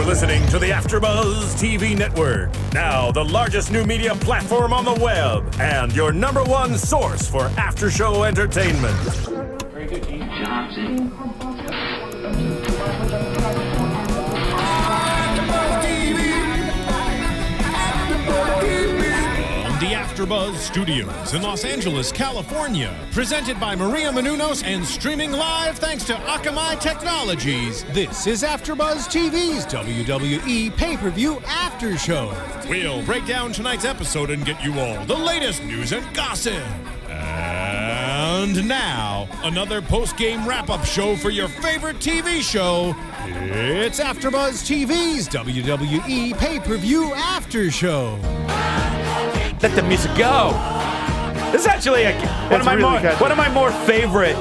You're listening to the AFTERBUZZ TV network, now the largest new media platform on the web, and your #1 source for after-show entertainment. Very good, Kane. Johnson. The AFTERBUZZ Studios in Los Angeles, California. Presented by Maria Menounos and streaming live thanks to Akamai Technologies. This is AFTERBUZZ TV's WWE Pay-Per-View After Show. We'll break down tonight's episode and get you all the latest news and gossip. And now, another post-game wrap-up show for your favorite TV show. It's AFTERBUZZ TV's WWE Pay-Per-View After Show. Let the music go. This is actually one of my more favorite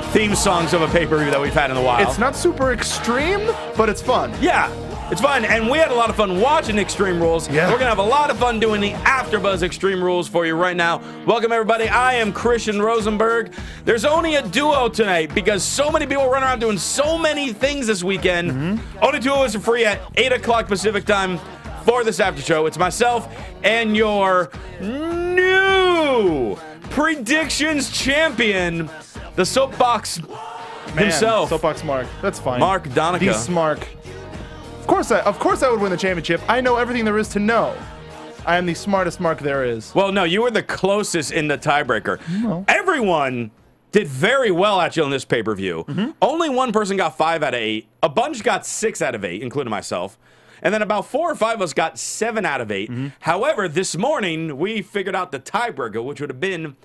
theme songs of a pay-per-view that we've had in a while. It's not super extreme, but it's fun. Yeah, it's fun, and we had a lot of fun watching Extreme Rules. Yeah. We're gonna have a lot of fun doing the AFTERBUZZ Extreme Rules for you right now. Welcome everybody. I am Christian Rosenberg. There's only a duo tonight because so many people run around doing so many things this weekend. Only two of us are free at 8 o'clock Pacific time for this after show. It's myself and your new predictions champion, the soapbox himself. Soapbox Mark. That's fine. Mark Donica. The Smark. Of course I would win the championship. I know everything there is to know. I am the smartest Mark there is. Well, no, you were the closest in the tiebreaker. No. Everyone did very well actually on this pay-per-view. Only one person got 5 out of 8. A bunch got 6 out of 8, including myself. And then about 4 or 5 of us got 7 out of 8. However, this morning, we figured out the tiebreaker, which would have been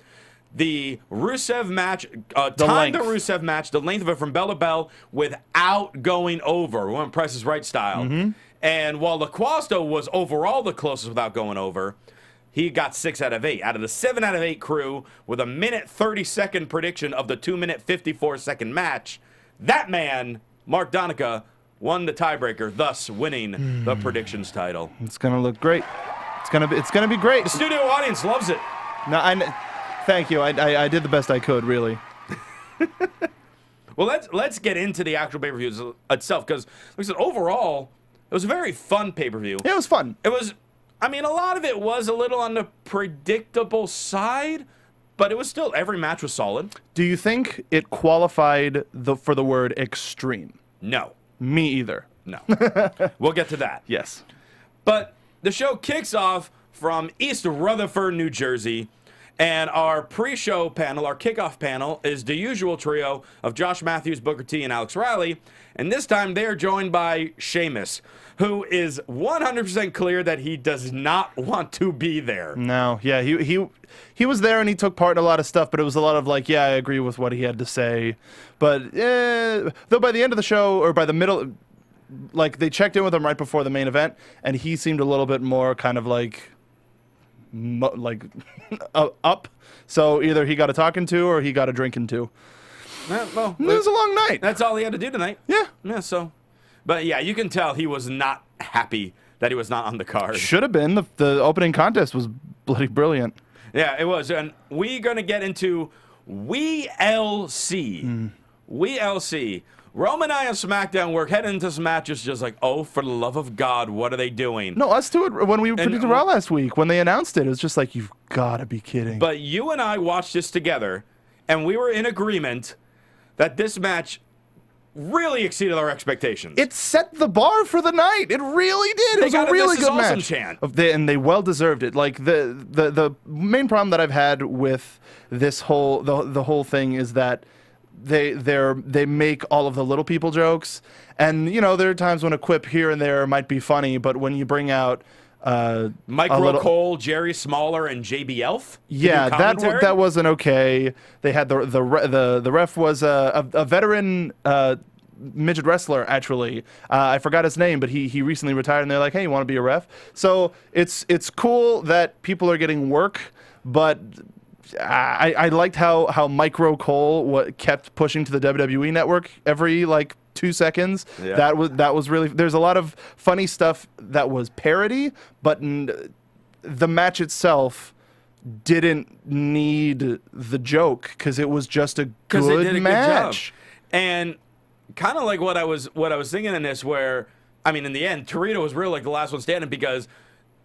the Rusev match, the Rusev match, the length of it from bell to bell without going over. We went Price is Right style. And while LaQuasto was overall the closest without going over, he got 6 out of 8. Out of the 7 out of 8 crew with a minute 30-second prediction of the 2-minute 54-second match, that man, Mark Donica, won the tiebreaker, thus winning the predictions title. It's gonna look great. It's gonna be great. The studio audience loves it. No, thank you. I did the best I could, really. Well, let's get into the actual pay-per-view itself, because like I said, overall, it was a very fun pay-per-view. Yeah, it was fun. It was, I mean, a lot of it was a little on the predictable side, but it was still, every match was solid. Do you think it qualified for the word extreme? No. Me either. No. We'll get to that. Yes. But the show kicks off from East Rutherford, New Jersey, and our pre-show panel, our kickoff panel, is the usual trio of Josh Matthews, Booker T, and Alex Riley, and this time they are joined by Sheamus, who is 100% clear that he does not want to be there. No, yeah, he was there and he took part in a lot of stuff, but it was a lot of like, yeah, I agree with what he had to say. But though by the end of the show, or by the middle, like they checked in with him right before the main event, and he seemed a little bit more kind of like up. So either he got a talking to or he got a drinking to. Well, it was a long night. That's all he had to do tonight. Yeah. Yeah, so. But yeah, you can tell he was not happy that he was not on the card. Should have been. The opening contest was bloody brilliant. Yeah, it was. And we're going to get into WeeLC. WeeLC. Roman and I on SmackDown, we're heading into some matches just like, oh, for the love of God, what are they doing? No, us too. When we predicted Raw last week, when they announced it, it was just like, you've got to be kidding. But you and I watched this together, and we were in agreement that this match really exceeded our expectations. It set the bar for the night. It really did. It was a really good match. Chant. And they well deserved it. Like the main problem that I've had with this whole the whole thing is that they make all of the little people jokes, and you know there are times when a quip here and there might be funny, but when you bring out Micro Cole, Jerry Smaller, and JB Elf. Yeah, that wasn't okay. They had the ref was a veteran midget wrestler actually. I forgot his name, but he recently retired, and they're like, hey, you want to be a ref? So it's cool that people are getting work, but I liked how Micro Cole kept pushing to the WWE network every like 2 seconds. Yeah. That was really, there's a lot of funny stuff that was parody, but the match itself didn't need the joke because it was just a good match. And kind of like what I was thinking in this, where I mean, in the end, Torito was really like the last one standing because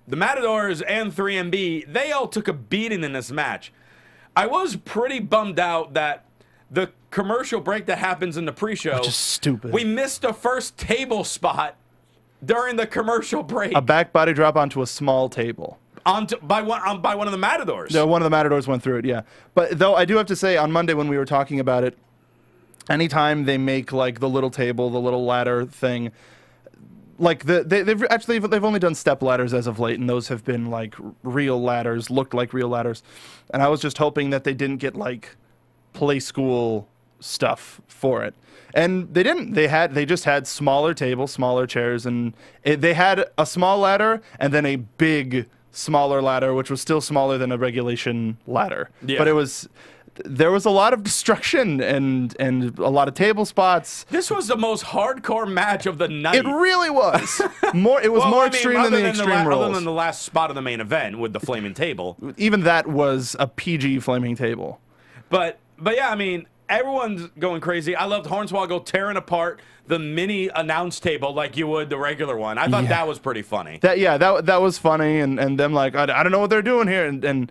the Matadors and 3MB, they all took a beating in this match. I was pretty bummed out that the commercial break that happens in the pre-show, which is stupid. We missed the first table spot during the commercial break. A back body drop onto a small table. By one of the Matadors. No, one of the Matadors went through it, yeah. But though I do have to say, on Monday when we were talking about it, anytime they make like the little table, the little ladder thing, like they've only done step ladders as of late, and those have been like real ladders, looked like real ladders. And I was just hoping that they didn't get like play school stuff for it. And they didn't. They just had smaller tables, smaller chairs, and they had a small ladder and then a big smaller ladder, which was still smaller than a regulation ladder. Yeah. But there was a lot of destruction and a lot of table spots. This was the most hardcore match of the night. It really was. It was more extreme than the Extreme Rules. Other than the last spot of the main event with the flaming table. Even that was a PG flaming table. But yeah, I mean, everyone's going crazy. I loved Hornswoggle tearing apart the mini announce table like you would the regular one. I thought that was pretty funny. That was funny, and them like, I don't know what they're doing here, and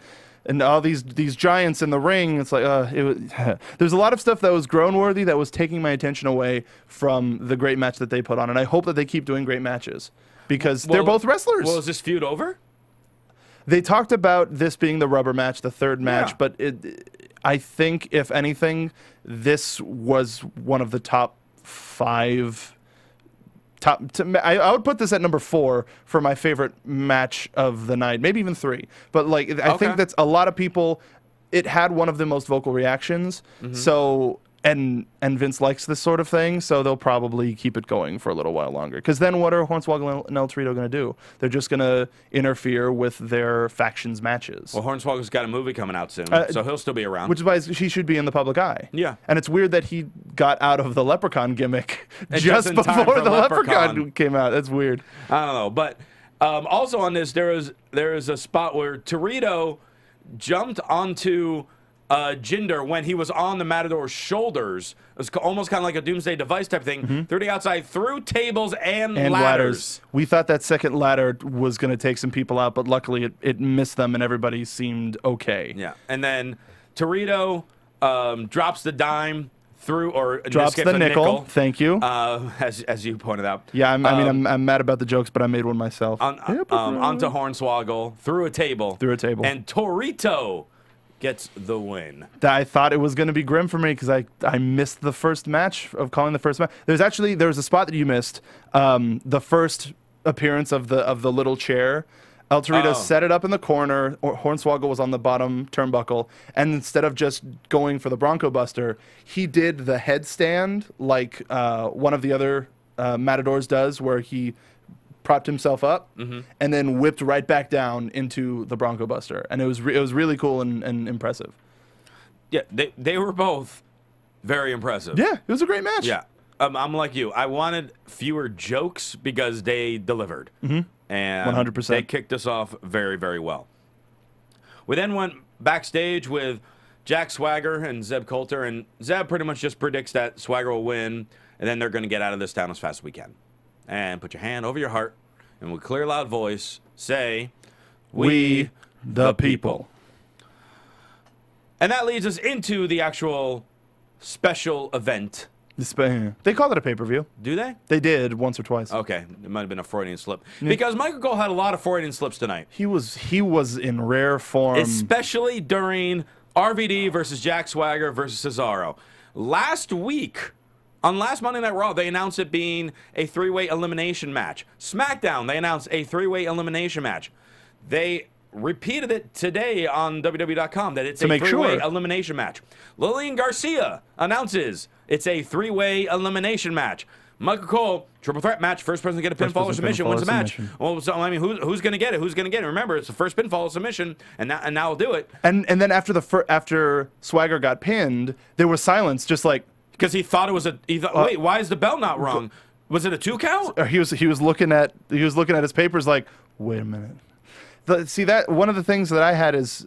all these giants in the ring. It's like there's a lot of stuff that was groan worthy that was taking my attention away from the great match that they put on, and I hope that they keep doing great matches because they're both wrestlers. Well, is this feud over? They talked about this being the rubber match, the third match, but I think if anything, this was one of the top 5. I would put this at number 4 for my favorite match of the night, maybe even 3. But like, I think that's a lot of people. It had one of the most vocal reactions. So and Vince likes this sort of thing, so they'll probably keep it going for a little while longer. Because then what are Hornswoggle and El Torito going to do? They're just going to interfere with their factions matches. Well, Hornswoggle's got a movie coming out soon, so he'll still be around. Which is why she should be in the public eye. Yeah. And it's weird that he got out of the Leprechaun gimmick just before the Leprechaun came out. That's weird. I don't know. But also on this, there is a spot where Torito jumped onto Jinder when he was on the Matador's shoulders. It was almost kind of like a Doomsday Device type thing. Through the outside, through tables and ladders. We thought that second ladder was going to take some people out, but luckily it missed them and everybody seemed okay. Yeah. And then Torito drops the dime through, or drops the nickel. Thank you. As you pointed out. Yeah, I'm mad about the jokes, but I made one myself. Onto Hornswoggle, through a table. Through a table. And Torito gets the win. I thought it was going to be grim for me because I missed the first match of calling the first match. There was a spot that you missed. The first appearance of the little chair. El Torito set it up in the corner. Hornswoggle was on the bottom turnbuckle, and instead of just going for the Bronco Buster, he did the headstand like one of the other Matadors does, where he propped himself up and then whipped right back down into the Bronco Buster, and it was really cool and impressive. Yeah, they were both very impressive. Yeah, it was a great match. Yeah, I'm like you. I wanted fewer jokes because they delivered, and 100%. They kicked us off very, very well. We then went backstage with Jack Swagger and Zeb Coulter, and Zeb pretty much just predicts that Swagger will win, and then they're going to get out of this town as fast as we can. And put your hand over your heart, and with clear, loud voice, say, "We the people." And that leads us into the actual special event. They called it a pay-per-view. Do they? They did once or twice. Okay, it might have been a Freudian slip. Because Michael Cole had a lot of Freudian slips tonight. He was in rare form. Especially during RVD versus Jack Swagger versus Cesaro. Last week, on last Monday Night Raw, they announced it being a 3-way elimination match. SmackDown, they announced a 3-way elimination match. They repeated it today on WWE.com that it's a 3-way elimination match. Lillian Garcia announces it's a 3-way elimination match. Michael Cole, triple threat match, first person to get a pinfall or submission wins the match. Well, so I mean, who's going to get it? Who's going to get it? Remember, it's the first pinfall or submission, and now we'll do it. And then after Swagger got pinned, there was silence, just like, because he thought it was wait, why is the bell not rung? Was it a 2 count? He was looking at his papers like, wait a minute. See, that one of the things that I had is,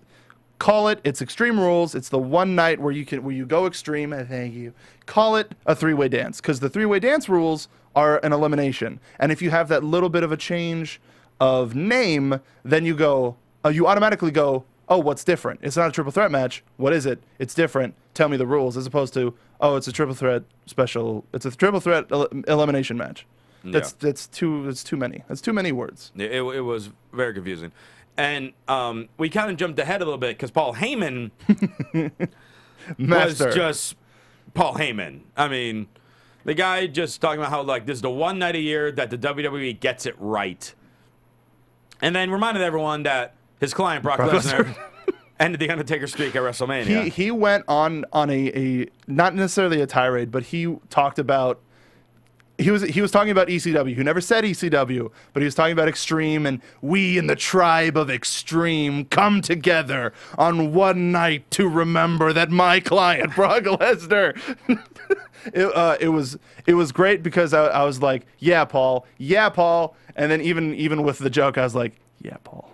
call it. It's Extreme Rules. It's the one night where you go extreme. Thank you. Call it a 3-way dance, because the 3-way dance rules are an elimination. And if you have that little bit of a change of name, then you go, you automatically go, oh, what's different? It's not a triple threat match. What is it? It's different. Tell me the rules. As opposed to, oh, it's a triple threat special. It's a triple threat elimination match. Yeah. That's too many. That's too many words. It was very confusing. And we kind of jumped ahead a little bit because Paul Heyman was just Paul Heyman. I mean, the guy just talking about how, like, this is the one night a year that the WWE gets it right. And then reminded everyone that his client, Brock Lesnar, ended the Undertaker streak at WrestleMania. He went on a not necessarily a tirade, but he talked about he was talking about ECW. He never said ECW, but he was talking about Extreme, and we in the tribe of Extreme come together on one night to remember that my client, Brock Lesnar. It was great because I was like, yeah, Paul, and then even with the joke, I was like, yeah, Paul.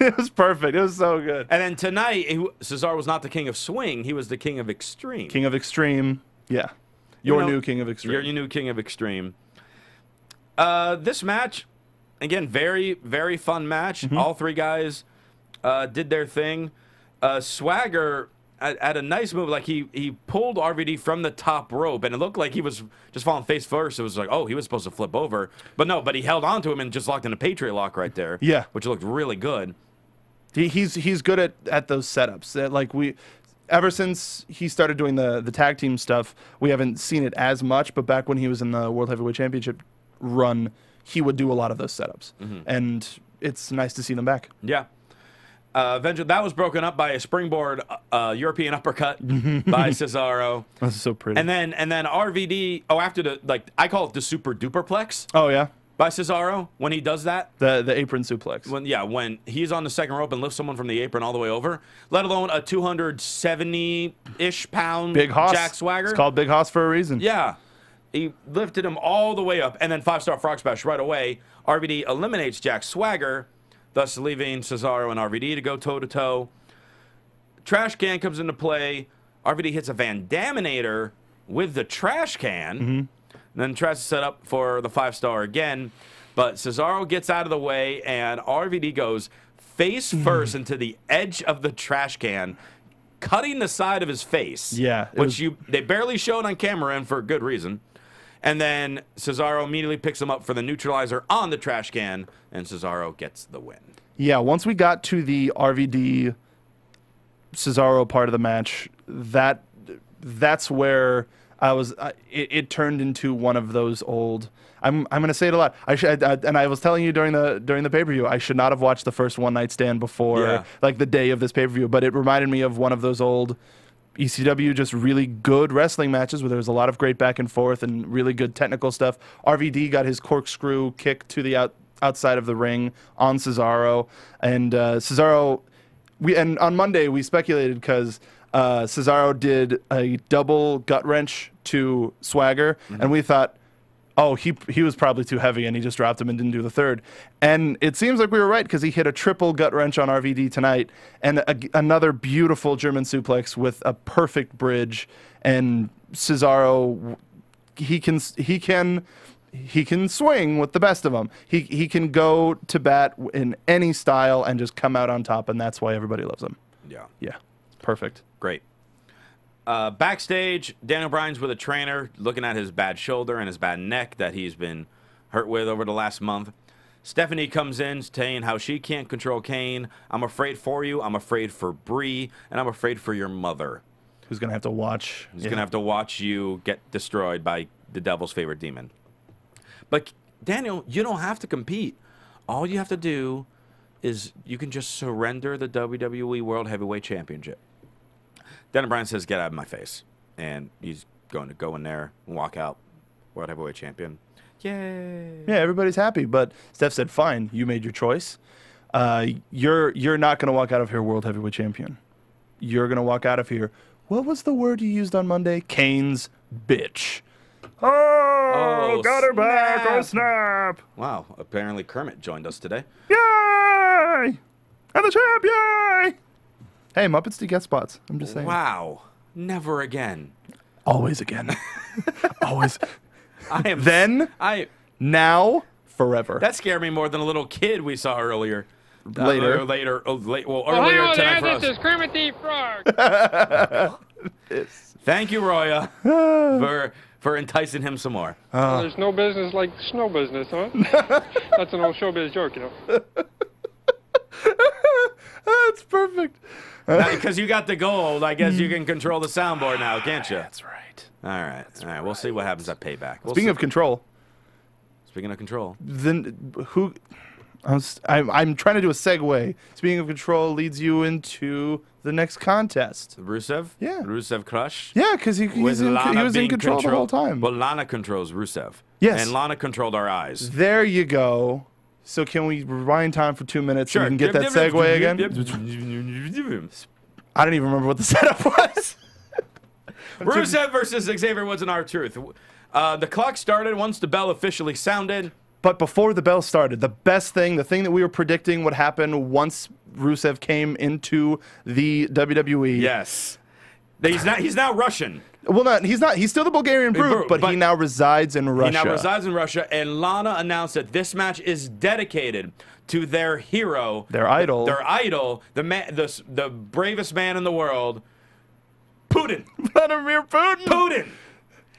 It was perfect. It was so good. And then tonight, Cesaro was not the king of swing. He was the king of extreme. King of Extreme. Yeah. Your new king of Extreme. Your new king of extreme. This match, again, very, very fun match. Mm-hmm. All three guys did their thing. Swagger had a nice move. Like, he pulled RVD from the top rope, and it looked like he was just falling face first. It was like, oh, he was supposed to flip over. But no, but he held on to him and just locked in a Patriot lock right there. Yeah. Which looked really good. He's good at those setups. Like, ever since he started doing the tag team stuff, we haven't seen it as much, but back when he was in the World Heavyweight Championship run, he would do a lot of those setups. Mm-hmm. And it's nice to see them back. Yeah. Eventually, that was broken up by a springboard European uppercut by Cesaro. That's so pretty. And then RVD, after the, like, I call it the super duperplex. Oh, yeah? By Cesaro, when he does that. The apron suplex. When he's on the second rope and lifts someone from the apron all the way over, let alone a 270-ish pound Big Hoss. Jack Swagger. It's called Big Hoss for a reason. Yeah. He lifted him all the way up, and then 5-star frog splash right away. RVD eliminates Jack Swagger, thus leaving Cesaro and RVD to go toe-to-toe. Trash can comes into play. RVD hits a Van Daminator with the trash can. Mm-hmm. Then tries to set up for the 5-star again. But Cesaro gets out of the way, and RVD goes face first into the edge of the trash can, cutting the side of his face. Yeah. Which they barely showed on camera, and for good reason. And then Cesaro immediately picks him up for the neutralizer on the trash can, and Cesaro gets the win. Yeah, once we got to the RVD Cesaro part of the match, that's where I was. It turned into one of those old. I'm going to say it a lot. And I was telling you during the pay-per-view, I should not have watched the first One Night Stand before like the day of this pay-per-view, but it reminded me of one of those old ECW just really good wrestling matches where there was a lot of great back and forth and really good technical stuff. RVD got his corkscrew kick to the outside of the ring on Cesaro, and Cesaro. And on Monday we speculated because Cesaro did a double gut wrench to Swagger, and we thought, oh, he was probably too heavy, and he just dropped him and didn't do the third. And it seems like we were right because he hit a triple gut wrench on RVD tonight, and another beautiful German suplex with a perfect bridge. And Cesaro, he can swing with the best of them. He can go to bat in any style and just come out on top, and that's why everybody loves him. Yeah, perfect. Great. Backstage, Daniel Bryan's with a trainer looking at his bad shoulder and his bad neck that he's been hurt with over the last month. Stephanie comes in saying how she can't control Kane. I'm afraid for you. I'm afraid for Bree. And I'm afraid for your mother. Who's going to have to watch. Who's going to have to watch you get destroyed by the devil's favorite demon. But, Daniel, you don't have to compete. All you have to do is you can just surrender the WWE World Heavyweight Championship. Daniel Bryan says, get out of my face. And he's going to go in there and walk out World Heavyweight Champion. Yay. Yeah, everybody's happy. But Steph said, fine, you made your choice. You're not going to walk out of here World Heavyweight Champion. You're going to walk out of here. What was the word you used on Monday? Kane's bitch. Oh, got her back. Oh, snap. Wow. Apparently Kermit joined us today. Yay! And the champ, yay! Hey, Muppets do guest spots. I'm just saying. Wow. Never again. Always again. Always. Then, now, forever. That scared me more than a little kid we saw earlier. Later. Earlier Ohio, tonight for there, us. this is Kermit the Frog. Thank you, Roya, for enticing him some more. There's no business like snow business, huh? That's an old showbiz joke, you know. That's perfect. Because you got the gold, I guess you can control the soundboard now, can't you? That's right. All right. All right. We'll see what happens at Payback. Speaking of control. Speaking of control. Then who... I'm trying to do a segue. Speaking of control, leads you into the next contest. Rusev? Yeah. Rusev Crush? Yeah, because he was in control the whole time. Well, Lana controls Rusev. Yes. And Lana controlled our eyes. There you go. So can we rewind time for 2 minutes so we can get that segue again? I don't even remember what the setup was. Rusev versus Xavier Woods and R-Truth. The clock started once the bell officially sounded. But before the bell started, the best thing, the thing that we were predicting would happen once Rusev came into the WWE. Yes. He's now Russian. Well, he's not. He's still the Bulgarian brute, but he now resides in Russia. He now resides in Russia, and Lana announced that this match is dedicated to their hero, their idol, the bravest man in the world, Putin. Vladimir Putin. Putin.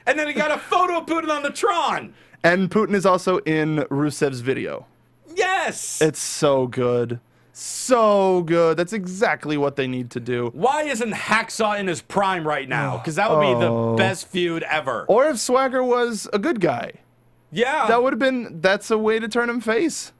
And then he got a photo of Putin on the Tron. And Putin is also in Rusev's video. Yes. It's so good. So good. That's exactly what they need to do. Why isn't Hacksaw in his prime right now? Because that would be the best feud ever. Or if Swagger was a good guy. Yeah. That would have been, that's a way to turn him face.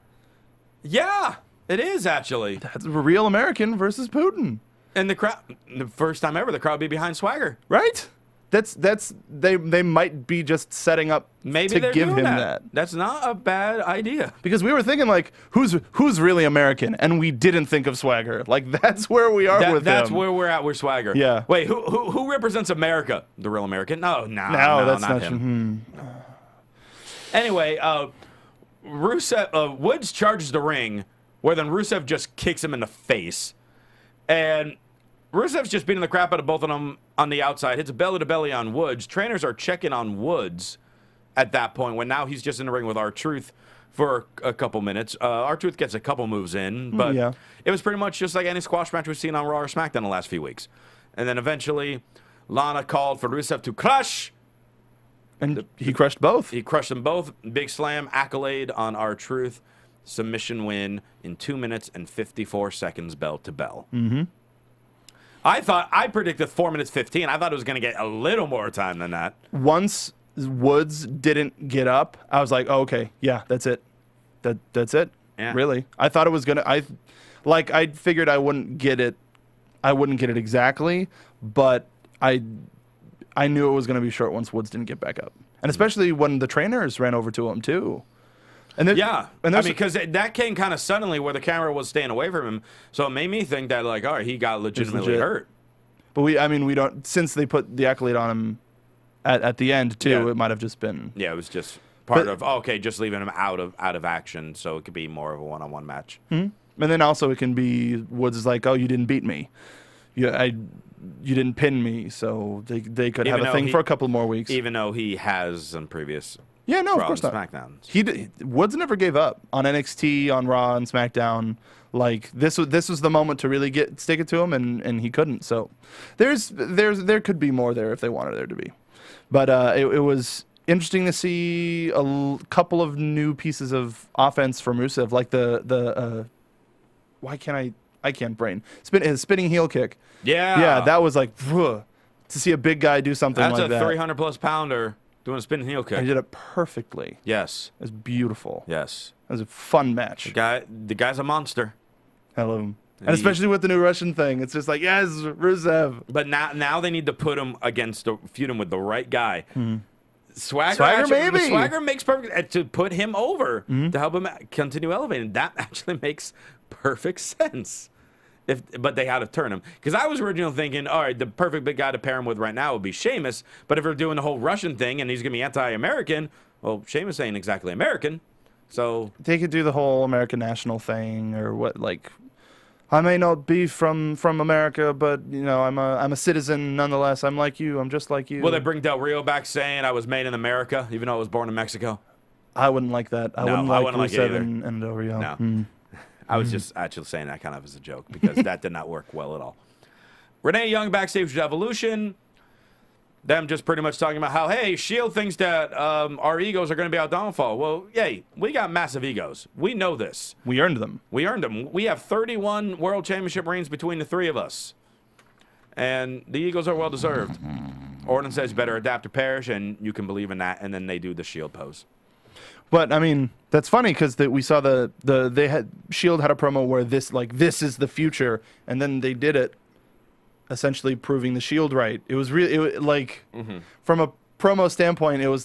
Yeah, it is actually. That's a real American versus Putin. And the crowd, the first time ever, the crowd would be behind Swagger. Right? They might be just setting up Maybe to give him that. That's not a bad idea. Because we were thinking like, who's really American, and we didn't think of Swagger. Like that's where we are with him. That's where we're at with Swagger. Yeah. Wait, who represents America? The real American? No, that's not him. Anyway, Rusev Woods charges the ring, where then Rusev just kicks him in the face, and Rusev's just beating the crap out of both of them on the outside. Hits a belly-to-belly on Woods. Trainers are checking on Woods at that point, when now he's just in the ring with R-Truth for a couple minutes. R-Truth gets a couple moves in, but it was pretty much just like any squash match we've seen on Raw or SmackDown the last few weeks. And then eventually, Lana called for Rusev to crush. And he crushed both. He crushed them both. Big slam, accolade on R-Truth. Submission win in 2 minutes and 54 seconds, bell to bell. Mm-hmm. I predicted 4 minutes 15. I thought it was going to get a little more time than that. Once Woods didn't get up, I was like, oh, okay, yeah, that's it. That's it. Yeah. Really. I thought it was gonna. I figured I wouldn't get it. I wouldn't get it exactly, but I knew it was gonna be short once Woods didn't get back up, and especially when the trainers ran over to him too. And because that came kind of suddenly where the camera was staying away from him, so it made me think that like, all right, he got legitimately hurt. But we don't, since they put the accolade on him at the end too. It might have just been. Yeah, it was just part of just leaving him out of action, so it could be more of a one-on-one match. Mm-hmm. And then also it can be Woods is like, oh, you didn't beat me, you didn't pin me, so they could have a thing for a couple more weeks. Even though he has some previous. Yeah, no, of course not. SmackDowns. Woods never gave up on NXT, on Raw, and SmackDown. Like this was the moment to really stick it to him, and he couldn't. So there could be more there if they wanted there to be, but it was interesting to see a couple of new pieces of offense from Rusev, like the I can't brain his spinning heel kick. Yeah, that was like to see a big guy do something like that. That's a 300+ pounder. Doing a spinning heel kick. I did it perfectly. Yes. It was beautiful. Yes. It was a fun match. The guy's a monster. I love him. And especially with the new Russian thing. It's just like, yes, Rusev. But now they need to feud him with the right guy. Mm-hmm. Swagger makes perfect to put him over to help him continue elevating. That actually makes perfect sense. But they had to turn him. Because I was originally thinking, all right, the perfect big guy to pair him with right now would be Sheamus. But if they're doing the whole Russian thing and he's going to be anti-American, well, Sheamus ain't exactly American. So they could do the whole American national thing or what, like I may not be from America, but you know, I'm a citizen nonetheless. I'm like you. I'm just like you. Will they bring Del Rio back saying I was made in America, even though I was born in Mexico? I wouldn't like that. I wouldn't like Rusev and Del Rio. No. I was just actually saying that kind of as a joke because that did not work well at all. Renee Young backstage with Evolution. Them just pretty much talking about how, hey, Shield thinks that our egos are going to be our downfall. Well, yay, we got massive egos. We know this. We earned them. We earned them. We have 31 World Championship reigns between the three of us. And the egos are well-deserved. Orton says better adapt or perish, and you can believe in that, and then they do the Shield pose. But I mean, that's funny because we saw Shield had a promo where this is the future, and then they did it, essentially proving the Shield right. It was really from a promo standpoint, it was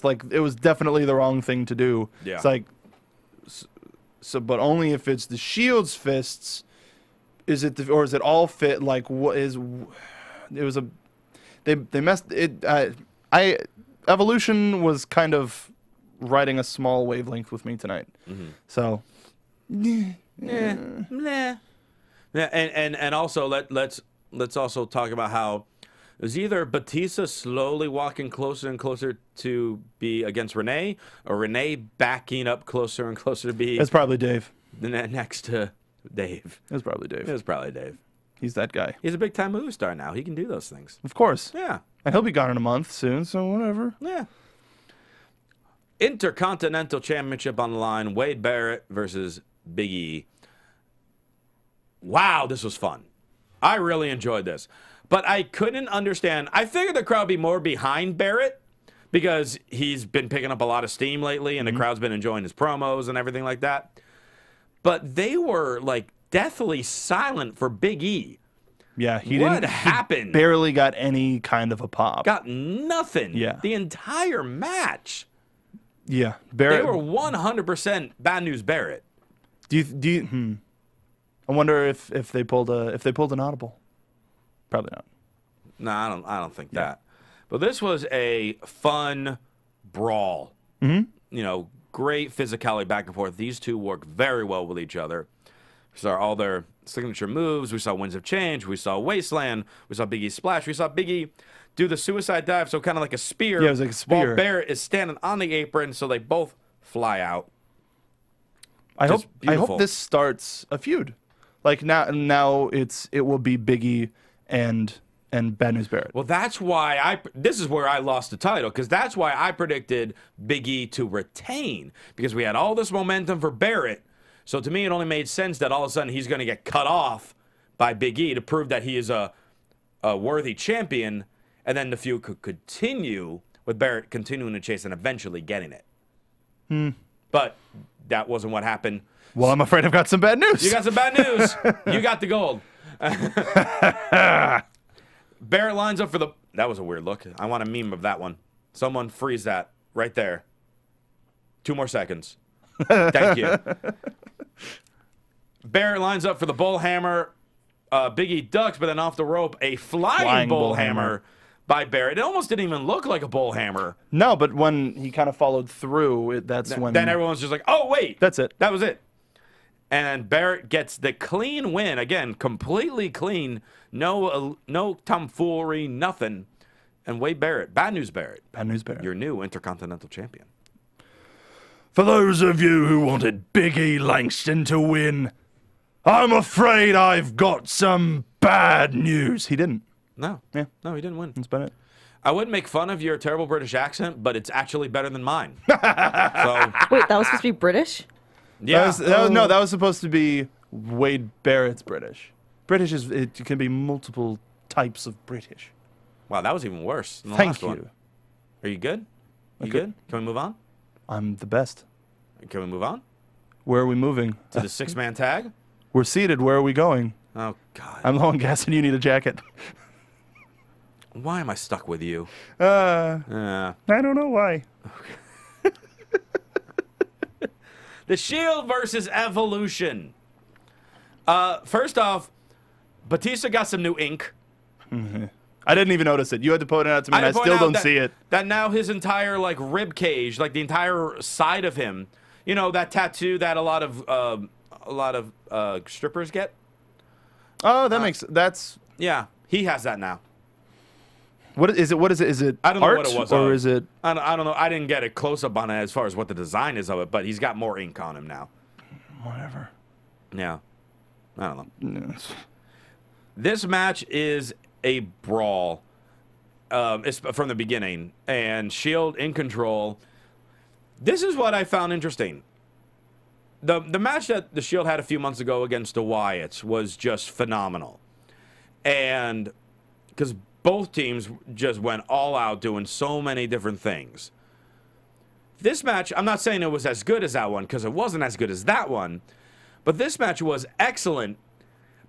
definitely the wrong thing to do. Yeah. It's like so, but only if it's the Shield's fists. Is it or is it all fit? Like what is? It was a they messed it. Evolution was kind of riding a small wavelength with me tonight. So Yeah, and also let's also talk about how it was either Batista slowly walking closer and closer to be against Renee, or Renee backing up closer and closer to be. it's probably Dave. Next to Dave. It was probably Dave. It was probably Dave. He's that guy. He's a big time movie star now. He can do those things. Of course. Yeah. And he'll be gone in a month soon, so whatever. Yeah. Intercontinental Championship on the line. Wade Barrett versus Big E. Wow, this was fun. I really enjoyed this. But I couldn't understand. I figured the crowd would be more behind Barrett because he's been picking up a lot of steam lately and the crowd's been enjoying his promos and everything like that. But they were like deathly silent for Big E. Yeah, What happened? Barely got any kind of a pop. Got nothing. Yeah. The entire match. Yeah, They Barrett. were 100% Bad News Barrett. Do you? I wonder if they pulled an audible. Probably not. No, I don't think that. But this was a fun brawl. You know, great physicality back and forth. These two work very well with each other. We saw all their signature moves. We saw Winds of Change. We saw Wasteland. We saw Big E splash. We saw Big E do the suicide dive, so kind of like a spear. Yeah, it was like a spear. While Barrett is standing on the apron, so they both fly out. I Just hope beautiful. this starts a feud. Like now it will be Big E and Bad News Barrett. Well, that's why this is where I lost the title, because that's why I predicted Big E to retain, because we had all this momentum for Barrett. So to me, it only made sense that all of a sudden he's going to get cut off by Big E to prove that he is a worthy champion, and then the feud could continue with Barrett continuing to chase and eventually getting it. But that wasn't what happened. Well, I'm afraid I've got some bad news. You got some bad news. You got the gold. Barrett lines up for the... That was a weird look. I want a meme of that one. Someone freeze that right there. 2 more seconds. Thank you. Barrett lines up for the bull hammer. Big E ducks, but then off the rope, a flying bull hammer by Barrett. It almost didn't even look like a bull hammer. No, but when he kind of followed through, that's when... Then everyone's just like, oh, wait. That's it. That was it. And Barrett gets the clean win. Again, completely clean. No tomfoolery, nothing. And Wade Barrett, Bad News Barrett. Bad News Barrett. Your new Intercontinental Champion. For those of you who wanted Big E Langston to win, I'm afraid I've got some bad news. He didn't. No. Yeah. No, he didn't win. That's about it. I wouldn't make fun of your terrible British accent, but it's actually better than mine. So, Wait, that was supposed to be British? yeah. That was supposed to be Wade Barrett's British. British it can be multiple types of British. Wow, that was even worse than the Thank last you. one. Are you good? You Okay. good? Can we move on? I'm the best. Can we move on? Where are we moving? To the 6-man tag? We're seated. Where are we going? Oh, God. I'm low on gas and you need a jacket. Why am I stuck with you? I don't know why. The Shield versus Evolution. First off, Batista got some new ink. I didn't even notice it. You had to point it out to me, and I point still out don't that- see it. That now his entire rib cage, like the entire side of him, you know, that tattoo that a lot of strippers get. Oh, that makes that's. Yeah, he has that now. What is it? What is it? Is it I don't know art what it was, or is it? I don't know. I didn't get a close up on it as far as what the design is of it, but he's got more ink on him now. Whatever. Yeah, I don't know. Yes. This match is a brawl. It's from the beginning, and Shield in control. This is what I found interesting. The match that the Shield had a few months ago against the Wyatts was just phenomenal, and because both teams just went all out doing so many different things. This match, I'm not saying it was as good as that one, because it wasn't as good as that one, but this match was excellent.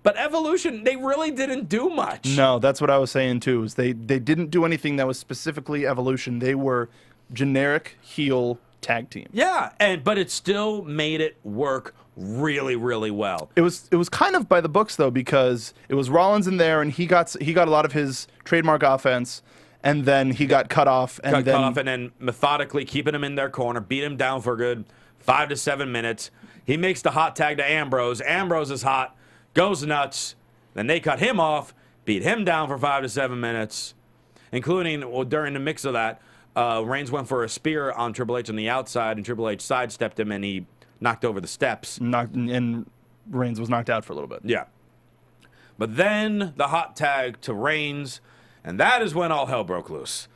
But Evolution, they really didn't do much. No, that's what I was saying too. Is they didn't do anything that was specifically Evolution. They were generic heel tag team. Yeah, but it still made it work really, really well. It was kind of by the books though, because it was Rollins in there, and he got a lot of his trademark offense, and then he got cut off, and then methodically keeping him in their corner, beat him down for a good 5 to 7 minutes. He makes the hot tag to Ambrose. Ambrose is hot, goes nuts. Then they cut him off, beat him down for 5 to 7 minutes, including during the mix of that, Reigns went for a spear on Triple H on the outside, and Triple H sidestepped him, and he knocked over the steps. And Reigns was knocked out for a little bit. Yeah. But then the hot tag to Reigns, and that is when all hell broke loose.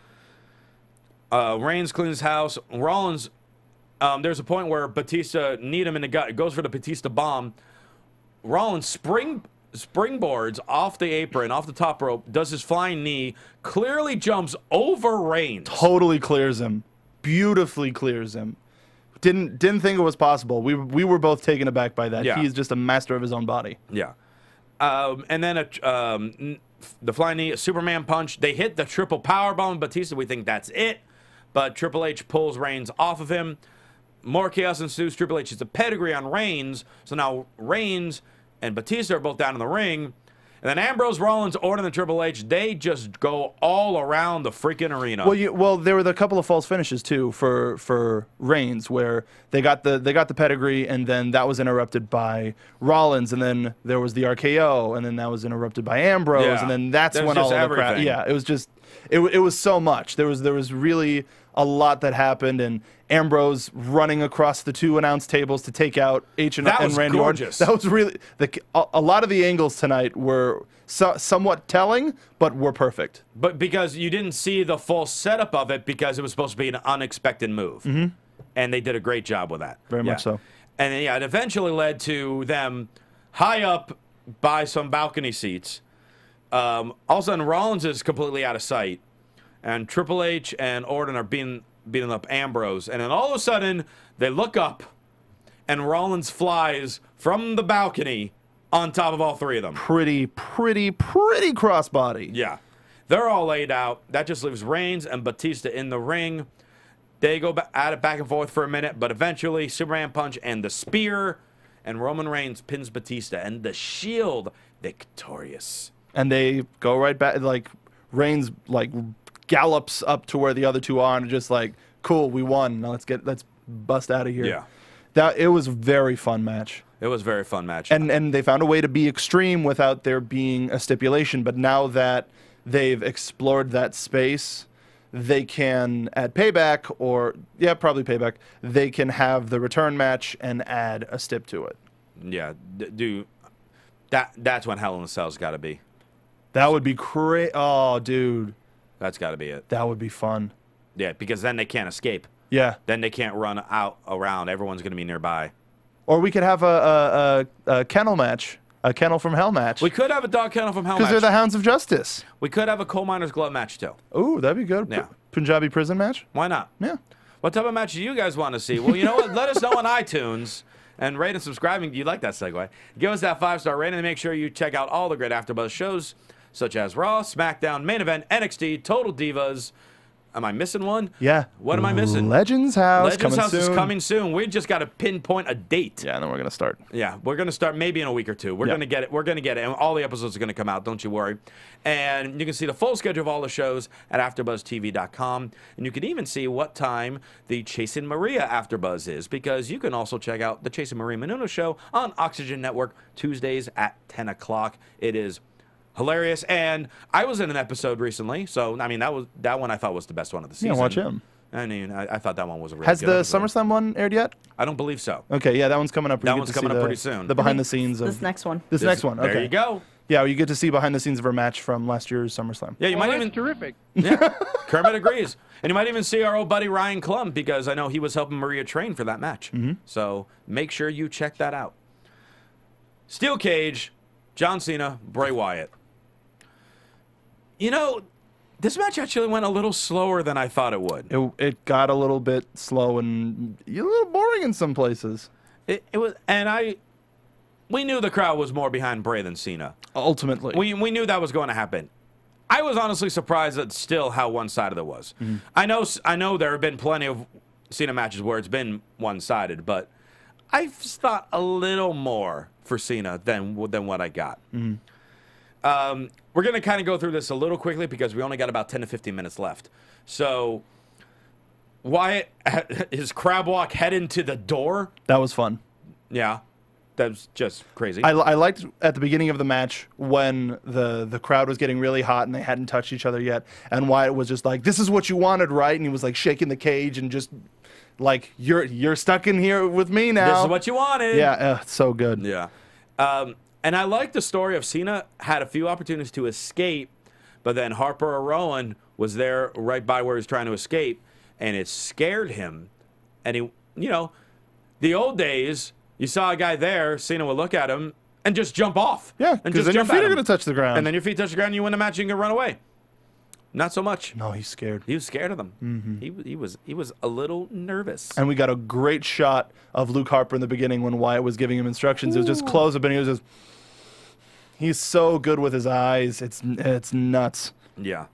Reigns cleans house. Rollins, there's a point where Batista need him in the gut. Goes for the Batista bomb. Rollins springboards off the apron, off the top rope, does his flying knee, clearly jumps over Reigns. Totally clears him. Beautifully clears him. Didn't think it was possible. We were both taken aback by that. Yeah. He is just a master of his own body. Yeah. And then the flying knee, a Superman punch. They hit the triple powerbomb. Batista, we think that's it. But Triple H pulls Reigns off of him. More chaos ensues. Triple H hits a pedigree on Reigns. So now Reigns and Batista are both down in the ring. And then Ambrose, Rollins, Orton, and Triple H, they just go all around the freaking arena. Well, there were a couple of false finishes too for Reigns, where they got the pedigree, and then that was interrupted by Rollins, and then there was the RKO, and then that was interrupted by Ambrose, Yeah. and then that's when all of the crowd. Yeah, it was just it was so much. There was really a lot that happened, and Ambrose running across the 2 announce tables to take out and Randy Orton. That was really a lot of the angles tonight were somewhat telling, but were perfect. But because you didn't see the full setup of it, because it was supposed to be an unexpected move. Mm-hmm. And they did a great job with that. Very much so. And then, it eventually led to them high up by some balcony seats. All of a sudden, Rollins is completely out of sight. And Triple H and Orton are beating up Ambrose. And then all of a sudden, they look up, and Rollins flies from the balcony on top of all 3 of them. Pretty crossbody. Yeah. They're all laid out. That just leaves Reigns and Batista in the ring. They go at it back and forth for a minute, but eventually Superman punch and the spear, and Roman Reigns pins Batista, and the Shield victorious. And they go right back, Reigns gallops up to where the other 2 are, and just cool, we won. Now let's bust out of here. Yeah. It was a very fun match. It was a very fun match. And they found a way to be extreme without there being a stipulation, but now that they've explored that space, they can, at Payback, probably Payback, they can have the return match and add a stip to it. Yeah, dude, that's when Hell in a Cell's got to be. That would be crazy. Oh, dude. That's got to be it. That would be fun. Yeah, because then they can't escape. Yeah. Then they can't run out around. Everyone's going to be nearby. Or we could have a kennel match. A Kennel from Hell match. We could have a Dog Kennel from Hell match. Because they're the Hounds of Justice. We could have a Coal Miner's Glove match, too. Ooh, that'd be good. Yeah. Punjabi prison match? Why not? Yeah. What type of match do you guys want to see? Well, you know what? Let us know on iTunes. And rate and subscribing. You like that segue. Give us that 5-star rating, and make sure you check out all the great AfterBuzz shows, such as Raw, SmackDown, Main Event, NXT, Total Divas, Am I missing one? Yeah. What am I missing? Legends House. Legends House is soon. coming soon. We just got to pinpoint a date. Yeah, and then we're gonna start. Yeah, we're gonna start maybe in a week or two. We're gonna get it. We're gonna get it, and all the episodes are gonna come out. Don't you worry. And you can see the full schedule of all the shows at AfterBuzzTV.com, and you can even see what time the Chasing Maria AfterBuzz is, because you can also check out the Chasing Maria Menounos show on Oxygen Network Tuesdays at 10 o'clock. It is hilarious, and I was in an episode recently, so I mean that one I thought was the best one of the season. Yeah, watch him. I mean, I thought that one was a really Has good the episode. SummerSlam one aired yet? I don't believe so. Okay, yeah, that one's coming up. That one's coming up pretty soon. The behind the scenes of This next one. This next one. Okay. There you go. Yeah, you get to see behind the scenes of her match from last year's SummerSlam. Yeah, you might That's even terrific. Yeah, Kermit agrees. And you might even see our old buddy Ryan Klum, because I know he was helping Maria train for that match. So make sure you check that out. Steel Cage, John Cena, Bray Wyatt. You know, this match actually went a little slower than I thought it would. It got a little bit slow and a little boring in some places. It was, and we knew the crowd was more behind Bray than Cena. Ultimately. We knew that was going to happen. I was honestly surprised at still how one-sided it was. I know there have been plenty of Cena matches where it's been one-sided, but I thought a little more for Cena than what I got. We're going to kind of go through this a little quickly because we only got about 10 to 15 minutes left. So Wyatt, his crab walk head into the door. That was fun. Yeah. That was just crazy. I liked at the beginning of the match when the crowd was getting really hot and they hadn't touched each other yet, and Wyatt was just like, "This is what you wanted, right?" And he was like shaking the cage and just like, "You're stuck in here with me now. This is what you wanted." Yeah, it's so good. Yeah. And I like the story of Cena had a few opportunities to escape, but then Harper or Rowan was there right by where he was trying to escape, and it scared him. And he, you know, the old days, you saw a guy there, Cena would look at him and just jump off. Yeah, and because then your feet are going to touch the ground. And then your feet touch the ground and you win the match, you can run away. Not so much. No, he's scared. He was scared of them. He was a little nervous. And we got a great shot of Luke Harper in the beginning when Wyatt was giving him instructions. It was just close up and he was just... He's so good with his eyes. It's nuts. Yeah.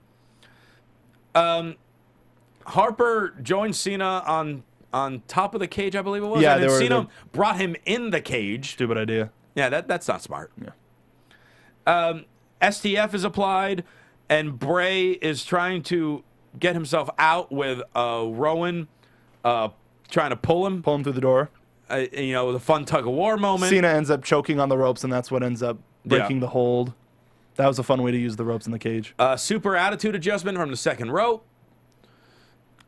Harper joined Cena on top of the cage, I believe it was. Yeah, and then Cena brought him in the cage. Stupid idea. Yeah, that's not smart. Yeah. STF is applied, and Bray is trying to get himself out with Rowan trying to pull him. Pull him through the door. You know, the fun tug-of-war moment. Cena ends up choking on the ropes, and that's what ends up breaking the hold. That was a fun way to use the ropes in the cage. Super attitude adjustment from the second rope.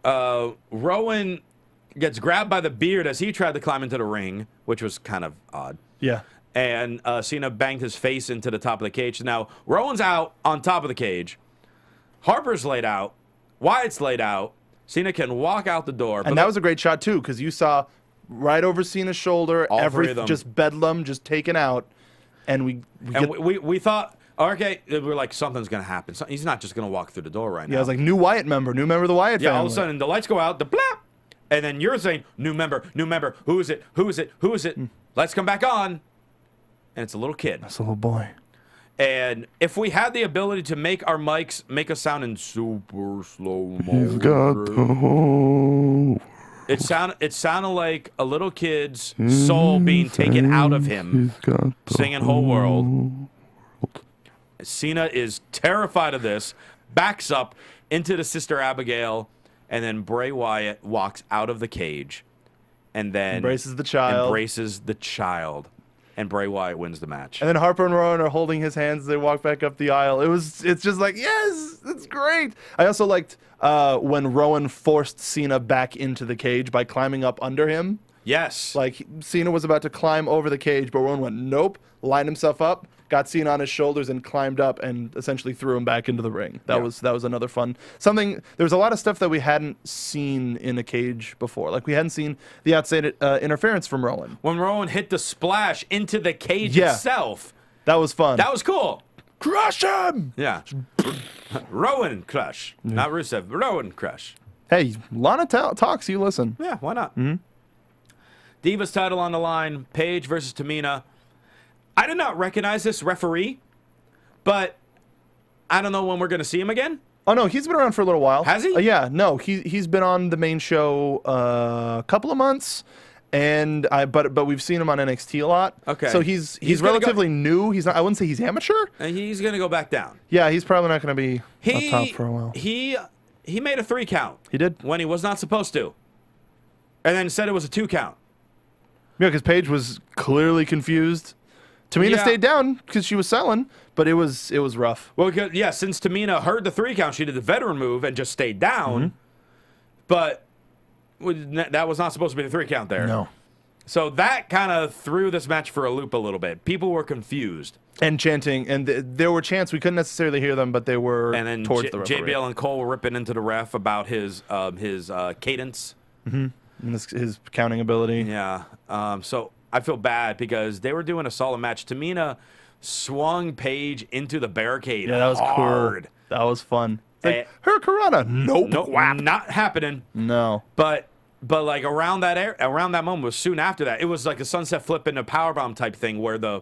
Rowan gets grabbed by the beard as he tried to climb into the ring, which was kind of odd. Yeah. And Cena banged his face into the top of the cage. Now, Rowan's out on top of the cage. Harper's laid out. Wyatt's laid out. Cena can walk out the door. And that was a great shot, too, because you saw right over Cena's shoulder, All three of them. just bedlam, just taken out. And we thought, okay, we were like, something's going to happen. He's not just going to walk through the door right now. Yeah, I was like, new member of the Wyatt family. Yeah, all of a sudden, the lights go out, the blap. And then you're saying, new member, who is it, who is it, who is it? Lights come back on. And it's a little kid. That's a little boy. And if we had the ability to make our mics make us sound in super slow mo, He's got the whole... it sounded like a little kid's soul being taken out of him, singing "Whole World." Cena is terrified of this, backs up into the Sister Abigail, and then Bray Wyatt walks out of the cage, and then embraces the child. And Bray Wyatt wins the match. And then Harper and Rowan are holding his hands as they walk back up the aisle. It's just like, yes, it's great. I also liked when Rowan forced Cena back into the cage by climbing up under him. Yes. Like, Cena was about to climb over the cage, but Rowan went, nope, lined himself up, got Cena on his shoulders, and climbed up and essentially threw him back into the ring. That was another fun. There was a lot of stuff that we hadn't seen in a cage before. Like, we hadn't seen the outside interference from Rowan. When Rowan hit the splash into the cage itself. That was fun. That was cool. Crush him! Yeah. Rowan crush. Not Rusev. Rowan crush. Hey, Lana talks, you listen. Yeah, why not? Divas title on the line. Paige versus Tamina. I did not recognize this referee, but I don't know when we're going to see him again. Oh no, he's been around for a little while. Has he? Yeah, no, he's been on the main show a couple of months, and but we've seen him on NXT a lot. Okay. So he's He's gonna relatively new. He's not. I wouldn't say he's amateur. And he's gonna go back down. Yeah, he's probably not going to be up top for a while. He made a 3 count. He did when he was not supposed to, and then said it was a 2 count. Yeah, because Paige was clearly confused. Tamina stayed down because she was selling, but it was rough. Well, yeah, since Tamina heard the 3 count, she did the veteran move and just stayed down. But that was not supposed to be the 3 count there. No. So that kind of threw this match for a loop a little bit. People were confused. And chanting, and there were chants. We couldn't necessarily hear them, but they were and then towards the referee. JBL and Cole were ripping into the ref about his cadence. And his counting ability. Yeah. So I feel bad because they were doing a solid match. Tamina swung Paige into the barricade. Yeah, that was hard. cool. That was fun. Like, Hurricanrana. Nope. Not happening. No. But like around that moment was soon after that. It was like a sunset flip and a powerbomb type thing where the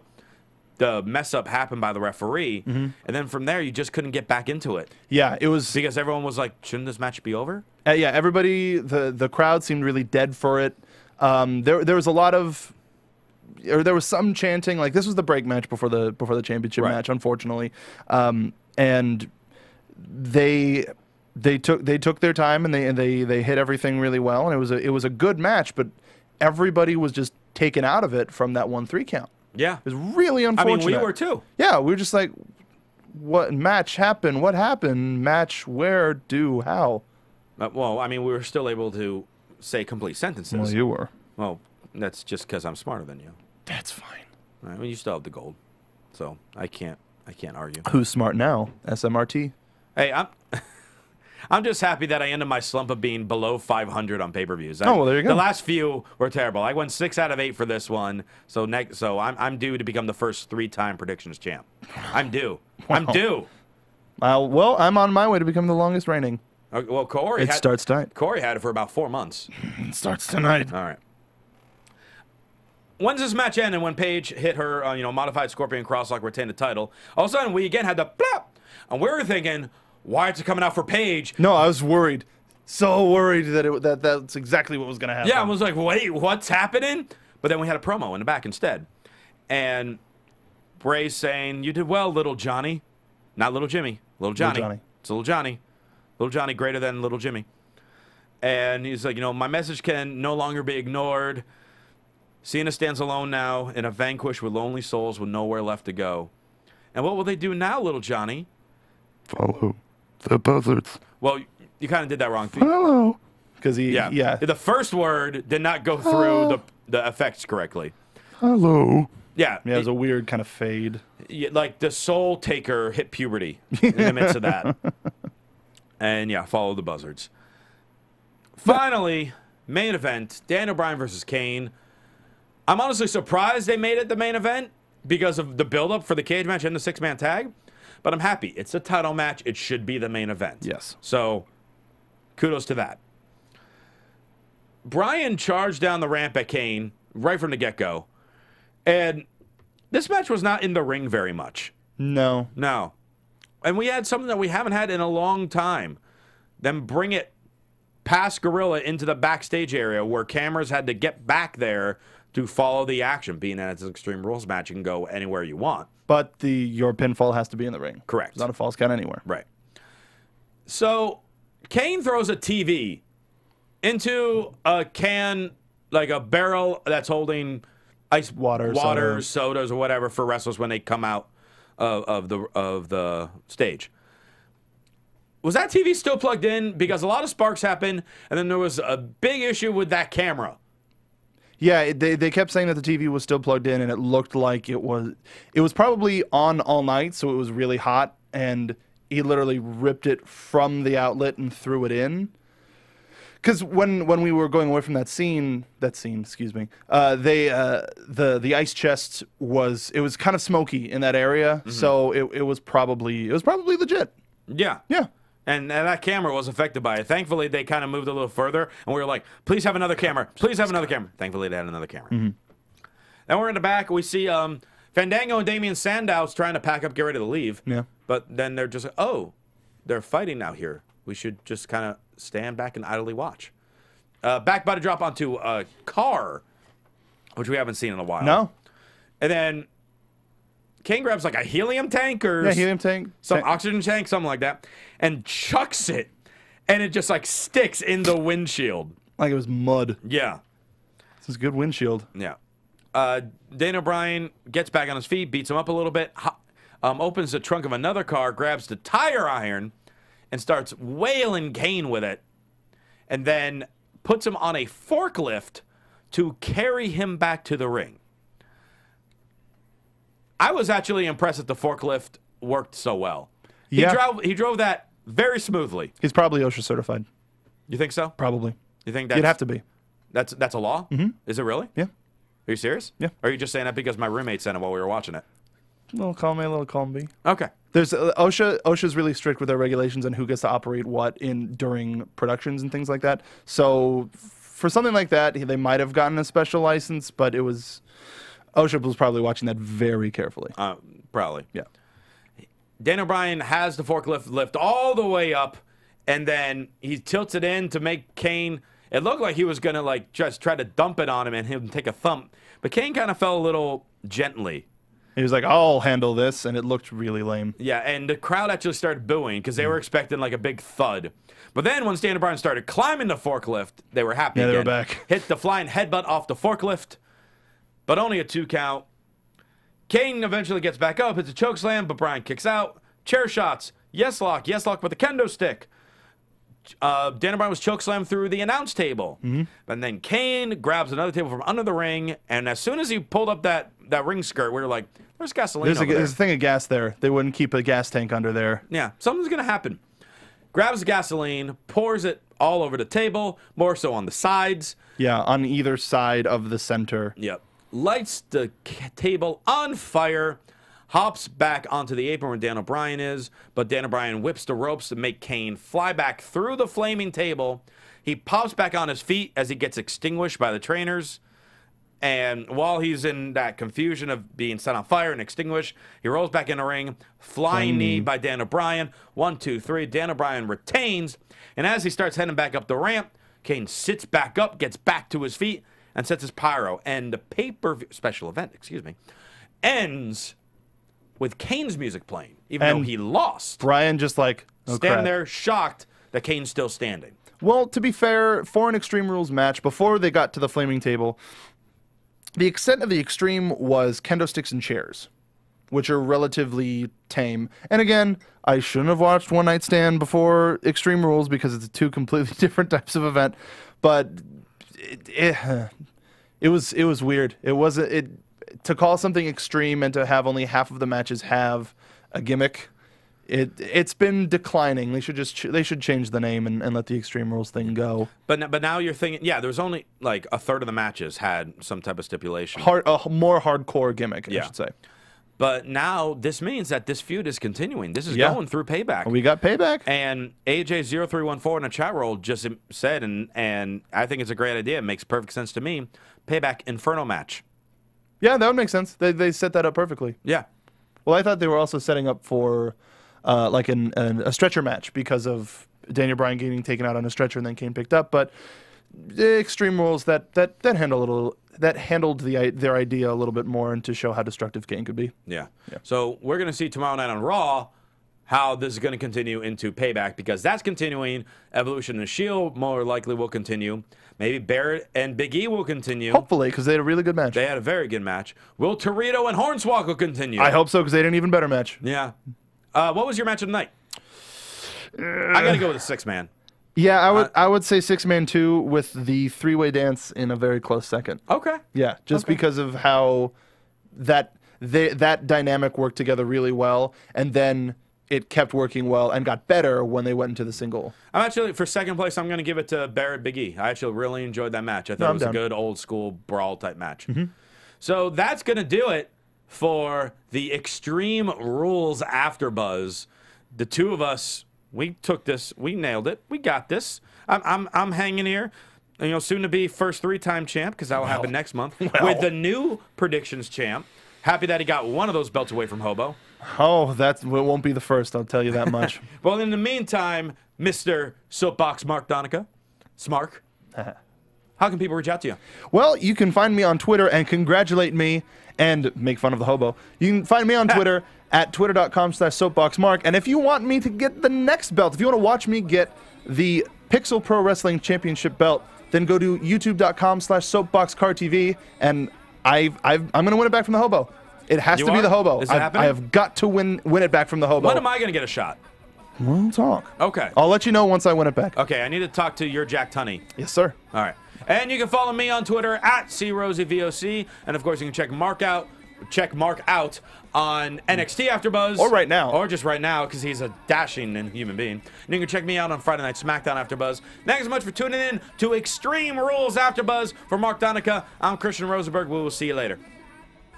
mess up happened by the referee, and then from there you just couldn't get back into it. Yeah, it was because everyone was like, "Shouldn't this match be over?" Yeah, everybody, the crowd seemed really dead for it. There was a lot of, or there was some chanting. Like this was the break match before the championship match, unfortunately, and they took their time and they hit everything really well, and it was a good match, but everybody was just taken out of it from that 1-3 count. Yeah. It was really unfortunate. I mean, we were too. Yeah, we were just like, what match happened? What happened? Match where, do, how? Well, I mean, we were still able to say complete sentences. Well, you were. Well, that's just because I'm smarter than you. That's fine. I mean, you still have the gold, so I can't argue. Who's smart now? SMRT. Hey, I'm just happy that I ended my slump of being below 500 on pay-per-views. Oh, well, there you go. The last few were terrible. I went 6 out of 8 for this one, so I'm due to become the first 3-time predictions champ. I'm due. Wow. I'm due. Well, I'm on my way to become the longest reigning. Well, Corey starts tonight. Corey had it for about 4 months. It starts tonight. All right. When's this match end? And when Paige hit her, modified Scorpion Crosslock, retained the title, all of a sudden we again had the blop, and we were thinking, why is it coming out for Paige? No, I was worried. So worried that that's exactly what was going to happen. Yeah, I was like, wait, what's happening? But then we had a promo in the back instead. And Bray's saying, you did well, little Johnny. Not little Jimmy. Little Johnny. Little Johnny. It's little Johnny. Little Johnny greater than little Jimmy. And he's like, my message can no longer be ignored. Cena stands alone now in a vanquish with lonely souls with nowhere left to go. And what will they do now, little Johnny? Follow the buzzards. Well, you kind of did that wrong. Follow. Because yeah. The first word did not go through the effects correctly. Hello. Yeah. Yeah, it was a weird kind of fade. Like the Soul Taker hit puberty in the midst of that. And yeah, follow the buzzards. Finally, main event, Daniel Bryan versus Kane. I'm honestly surprised they made it the main event because of the build-up for the cage match and the 6-man tag. But I'm happy. It's a title match. It should be the main event. Yes. So, kudos to that. Bryan charged down the ramp at Kane right from the get-go. And this match was not in the ring very much. No. No. And we had something that we haven't had in a long time. Then bring it past Gorilla into the backstage area where cameras had to get back there to follow the action. Being that it's an Extreme Rules match, you can go anywhere you want. But your pinfall has to be in the ring. Correct. It's not a false count anywhere. Right. So Kane throws a TV into a can, like a barrel that's holding ice water, sodas, or whatever for wrestlers when they come out of the stage. Was that TV still plugged in? Because a lot of sparks happened, and then there was a big issue with that camera. Yeah, they kept saying that the TV was still plugged in, and it looked like it was probably on all night, so it was really hot, and he literally ripped it from the outlet and threw it in. Because when we were going away from that scene, excuse me, the ice chest was kind of smoky in that area, so it was probably legit. Yeah. Yeah. And that camera was affected by it. Thankfully, they kind of moved a little further, and we were like, please have another camera. Please have another camera. Thankfully, they had another camera. Then we're in the back. We see Fandango and Damian Sandow's trying to pack up, get ready to leave. Yeah. But then they're just like, oh, they're fighting now here. We should just kind of stand back and idly watch. Back body drop onto a car, which we haven't seen in a while. No. And then Kane grabs like a helium tank or helium tank, some oxygen tank, something like that, and chucks it, and it just like sticks in the windshield. Like it was mud. Yeah. This is good windshield. Yeah. Daniel Bryan gets back on his feet, beats him up a little bit, opens the trunk of another car, grabs the tire iron, and starts wailing Kane with it, and then puts him on a forklift to carry him back to the ring. I was actually impressed that the forklift worked so well. Yeah. He drove that very smoothly. He's probably OSHA certified. You think so? Probably. You think that's... You'd have to be. That's a law? Mm-hmm. Is it really? Yeah. Are you serious? Yeah. Or are you just saying that because my roommate said it while we were watching it? A little column A, a little column B. Okay. There's OSHA's really strict with their regulations on who gets to operate what during productions and things like that. So for something like that, they might have gotten a special license, but OSHA was probably watching that very carefully. Probably. Yeah. Daniel Bryan has the forklift lift all the way up, and then he tilts it in to make Kane. It looked like he was going to like just try to dump it on him and him take a thump. But Kane kind of fell a little gently. He was like, I'll handle this, and it looked really lame. Yeah, and the crowd actually started booing because they were expecting like a big thud. But then once Daniel Bryan started climbing the forklift, they were happy again. They were back. Hit the flying headbutt off the forklift, but only a 2 count. Kane eventually gets back up, hits a choke slam, but Bryan kicks out. Chair shots, yes lock with a kendo stick. Daniel Bryan was chokeslammed through the announce table. Mm-hmm. And then Kane grabs another table from under the ring, and as soon as he pulled up that ring skirt, we were like, there's gasoline over there. There's a thing of gas there. They wouldn't keep a gas tank under there. Yeah, something's going to happen. Grabs the gasoline, pours it all over the table, more so on the sides. Yeah, on either side of the center. Yep. Lights the table on fire. Hops back onto the apron where Daniel Bryan is, but Daniel Bryan whips the ropes to make Kane fly back through the flaming table. He pops back on his feet as he gets extinguished by the trainers. And while he's in that confusion of being set on fire and extinguished, he rolls back in the ring. Flying knee by Daniel Bryan. 1, 2, 3. Daniel Bryan retains. And as he starts heading back up the ramp, Kane sits back up, gets back to his feet, and sets his pyro. And the pay-per-view special event, ends with Kane's music playing, even though he lost. Bryan just like, standing there shocked that Kane's still standing. Well, to be fair, for an Extreme Rules match, before they got to the flaming table, the extent of the Extreme was kendo sticks and chairs, which are relatively tame. And again, I shouldn't have watched One Night Stand before Extreme Rules because it's 2 completely different types of event. But it was weird. To call something extreme and to have only half of the matches have a gimmick, it's been declining. They should change the name and let the Extreme Rules thing go. But now you're thinking, yeah, there was only like a third of the matches had some type of stipulation. A more hardcore gimmick, I should say. But now this means that this feud is continuing. This is going through Payback. We got Payback. And AJ0314 in the chat roll just said, and I think it's a great idea. It makes perfect sense to me. Payback Inferno match. Yeah, that would make sense. They set that up perfectly. Yeah. Well, I thought they were also setting up for like a stretcher match because of Daniel Bryan getting taken out on a stretcher and then Kane picked up. But the Extreme Rules that handled their idea a little bit more and to show how destructive Kane could be. Yeah. So we're going to see tomorrow night on Raw how this is going to continue into Payback because that's continuing. Evolution and Shield more likely will continue. Maybe Barrett and Big E will continue. Hopefully, because they had a really good match. They had a very good match. Will Torito and Hornswoggle continue? I hope so, because they had an even better match. Yeah. What was your match of the night? I got to go with a 6-man. Yeah, I would say 6-man 2 with the 3-way dance in a very close second. Okay. Yeah, just because of how that dynamic worked together really well, and then it kept working well and got better when they went into the single. I'm actually, for second place, I'm going to give it to Barrett Big E. I actually really enjoyed that match. I thought it was a good old school brawl type match. So that's going to do it for the Extreme Rules AfterBuzz. The two of us, we took this, we nailed it, we got this. I'm hanging here. Soon to be first 3-time champ because that will happen next month with the new predictions champ. Happy that he got one of those belts away from Hobo. Oh, it won't be the first, I'll tell you that much. Well, in the meantime, Mr. Soapbox Mark Donica, Smark, how can people reach out to you? Well, you can find me on Twitter and congratulate me and make fun of the hobo. You can find me on Twitter at twitter.com/soapboxmark. And if you want me to get the next belt, if you want to watch me get the Pixel Pro Wrestling Championship belt, then go to youtube.com/soapboxcartv, and I'm going to win it back from the hobo. It has to be the hobo. Is it happening? I have got to win it back from the hobo. When am I going to get a shot? We'll talk. Okay. I'll let you know once I win it back. Okay, I need to talk to your Jack Tunney. Yes, sir. All right. And you can follow me on Twitter at CRosieVOC. And of course, you can check Mark out on NXT AfterBuzz. Or right now. Or just right now, because he's a dashing human being. And you can check me out on Friday Night SmackDown AfterBuzz. Thanks so much for tuning in to Extreme Rules AfterBuzz. For Mark Donica, I'm Christian Rosenberg. We will see you later.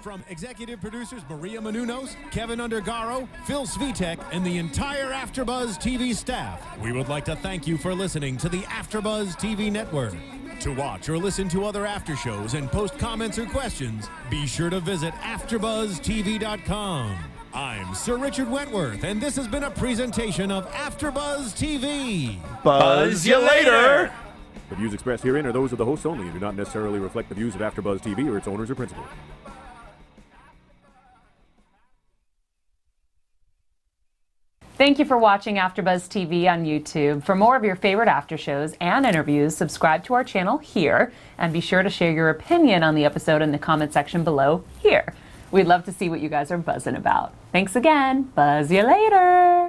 From executive producers Maria Menounos, Kevin Undergaro, Phil Svitek, and the entire AfterBuzz TV staff, we would like to thank you for listening to the AfterBuzz TV network. To watch or listen to other after shows and post comments or questions, be sure to visit AfterBuzzTV.com. I'm Sir Richard Wentworth, and this has been a presentation of AfterBuzz TV. Buzz you later! The views expressed herein are those of the hosts only and do not necessarily reflect the views of AfterBuzz TV or its owners or principals. Thank you for watching AfterBuzz TV on YouTube. For more of your favorite after shows and interviews, subscribe to our channel here, and be sure to share your opinion on the episode in the comment section below here. We'd love to see what you guys are buzzing about. Thanks again. Buzz you later.